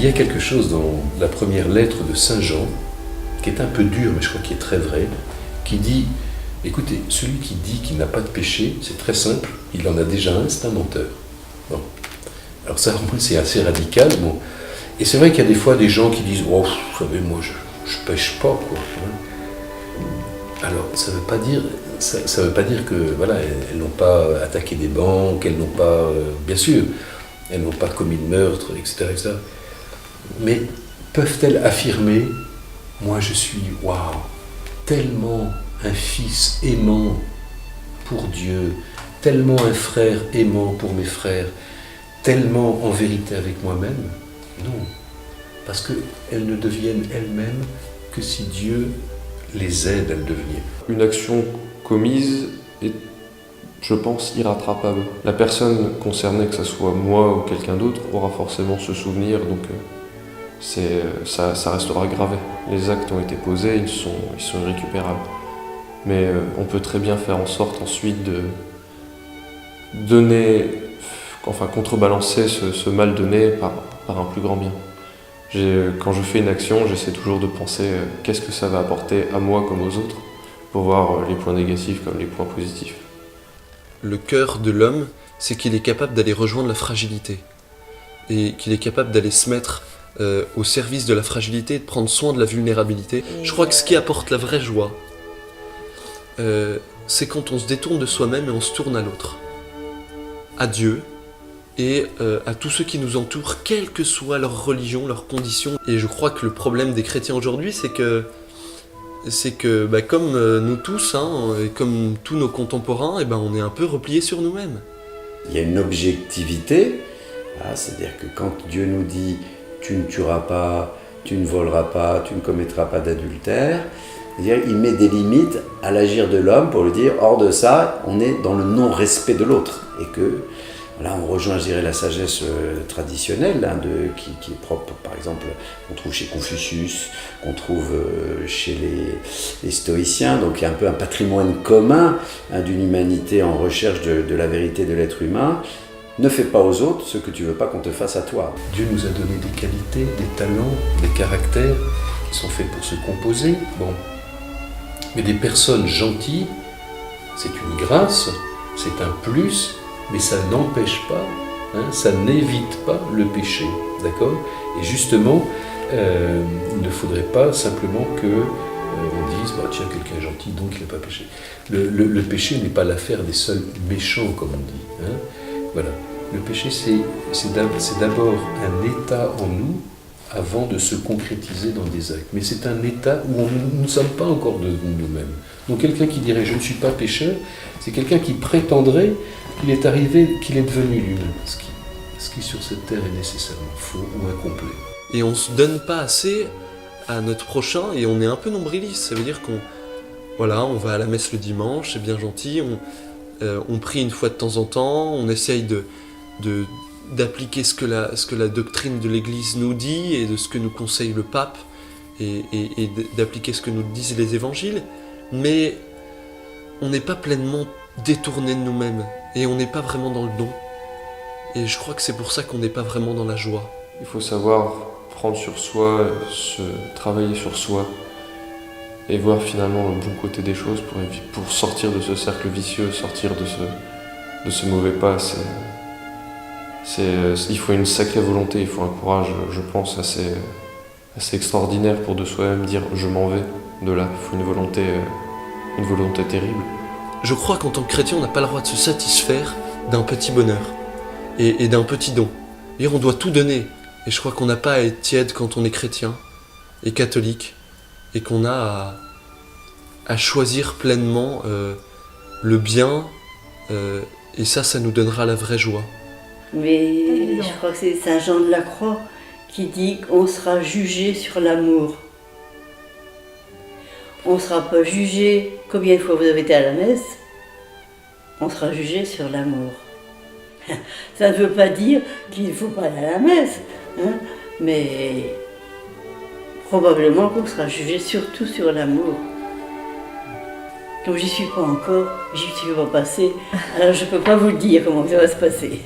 y a quelque chose dans la première lettre de Saint Jean, qui est un peu dur, mais je crois qu'il est très vrai, qui dit, écoutez, celui qui dit qu'il n'a pas de péché, c'est très simple, il en a déjà un, c'est un menteur. Bon. Alors ça, moi, c'est assez radical. Bon. Et c'est vrai qu'il y a des fois des gens qui disent, oh, vous savez, moi, je pêche pas, quoi. Alors, ça veut pas dire que, voilà, elles n'ont pas attaqué des banques, elles n'ont pas, bien sûr, elles n'ont pas commis de meurtre, etc., etc. Mais peuvent-elles affirmer, moi je suis, waouh, tellement un fils aimant pour Dieu, tellement un frère aimant pour mes frères, tellement en vérité avec moi-même? Non, parce qu'elles ne deviennent elles-mêmes que si Dieu les aide à le devenir. Une action commise est, je pense, irrattrapable. La personne concernée, que ce soit moi ou quelqu'un d'autre, aura forcément ce souvenir, donc ça restera gravé. Les actes ont été posés, ils sont irrécupérables. Mais on peut très bien faire en sorte ensuite de donner, enfin contrebalancer ce mal donné par un plus grand bien. Quand je fais une action, j'essaie toujours de penser qu'est-ce que ça va apporter à moi comme aux autres, pour voir les points négatifs comme les points positifs. Le cœur de l'homme, c'est qu'il est capable d'aller rejoindre la fragilité, et qu'il est capable d'aller se mettre au service de la fragilité et de prendre soin de la vulnérabilité. Je crois que ce qui apporte la vraie joie, c'est quand on se détourne de soi-même et on se tourne à l'autre, à Dieu, et à tous ceux qui nous entourent, quelle que soit leur religion, leurs conditions. Et je crois que le problème des chrétiens aujourd'hui, c'est que comme nous tous, et comme tous nos contemporains, on est un peu repliés sur nous-mêmes. Il y a une objectivité, c'est-à-dire que quand Dieu nous dit « tu ne tueras pas, tu ne voleras pas, tu ne commettras pas d'adultère », c'est-à-dire il met des limites à l'agir de l'homme pour lui dire « hors de ça, on est dans le non-respect de l'autre » et que là, on rejoint, je dirais, la sagesse traditionnelle qui est propre, par exemple, qu'on trouve chez Confucius, qu'on trouve chez les stoïciens. Donc il y a un peu un patrimoine commun d'une humanité en recherche de la vérité de l'être humain. Ne fais pas aux autres ce que tu ne veux pas qu'on te fasse à toi. Dieu nous a donné des qualités, des talents, des caractères qui sont faits pour se composer. Bon. Mais des personnes gentilles, c'est une grâce, c'est un plus, mais ça n'empêche pas, ça n'évite pas le péché, d'accord? Et justement, il ne faudrait pas simplement on dise, tiens, quelqu'un est gentil, donc il n'a pas péché. Le péché n'est pas l'affaire des seuls méchants, comme on dit. Voilà. Le péché, c'est d'abord un état en nous, avant de se concrétiser dans des actes. Mais c'est un état où nous ne sommes pas encore devenus nous-mêmes. Donc quelqu'un qui dirait « je ne suis pas pécheur », c'est quelqu'un qui prétendrait qu'il est arrivé, qu'il est devenu lui-même, ce qui sur cette terre est nécessairement faux ou incomplet. Et on ne se donne pas assez à notre prochain et on est un peu nombriliste. Ça veut dire qu'on va à la messe le dimanche, c'est bien gentil, on prie une fois de temps en temps, on essaye d'appliquer ce que la doctrine de l'Église nous dit et de ce que nous conseille le pape et d'appliquer ce que nous disent les évangiles, mais on n'est pas pleinement détourné de nous-mêmes et on n'est pas vraiment dans le don. Et je crois que c'est pour ça qu'on n'est pas vraiment dans la joie. Il faut savoir prendre sur soi, travailler sur soi et voir finalement le bon côté des choses pour sortir de ce cercle vicieux, sortir de ce mauvais pas. Il faut une sacrée volonté, il faut un courage, je pense, assez extraordinaire pour de soi-même dire « je m'en vais de là ». Il faut une volonté terrible. Je crois qu'en tant que chrétien, on n'a pas le droit de se satisfaire d'un petit bonheur et d'un petit don. Et on doit tout donner. Et je crois qu'on n'a pas à être tiède quand on est chrétien et catholique et qu'on a à choisir pleinement le bien et ça nous donnera la vraie joie. Mais je crois que c'est Saint Jean de la Croix qui dit qu'on sera jugé sur l'amour. On ne sera pas jugé combien de fois vous avez été à la messe, on sera jugé sur l'amour. Ça ne veut pas dire qu'il ne faut pas aller à la messe, mais probablement qu'on sera jugé surtout sur l'amour. Comme j'y suis pas encore, j'y suis pas passée, alors je ne peux pas vous dire comment ça va se passer.